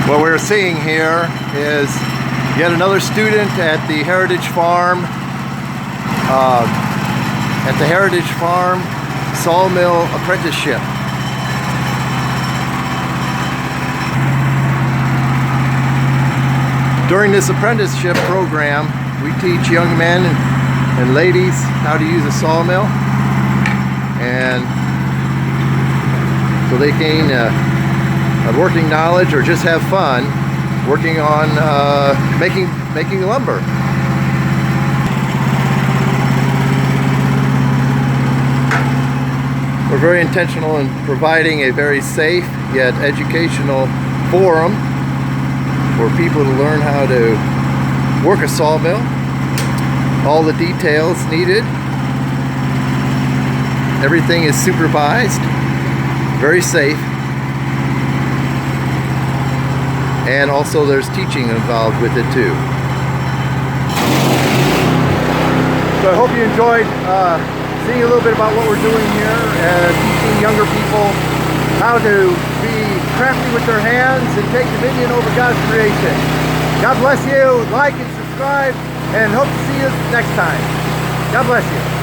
What we're seeing here is yet another student at the Heritage Farm, Sawmill Apprenticeship. During this apprenticeship program, we teach young men and ladies how to use a sawmill, and so they gain a working knowledge or just have fun working on making lumber. We're very intentional in providing a very safe yet educational forum for people to learn how to work a sawmill, all the details needed. Everything is supervised, very safe, and also there's teaching involved with it too. So I hope you enjoyed seeing a little bit about what we're doing here, teaching younger people how to be crafty with their hands and take dominion over God's creation. God bless you. Like and subscribe, and hope to see you next time. God bless you.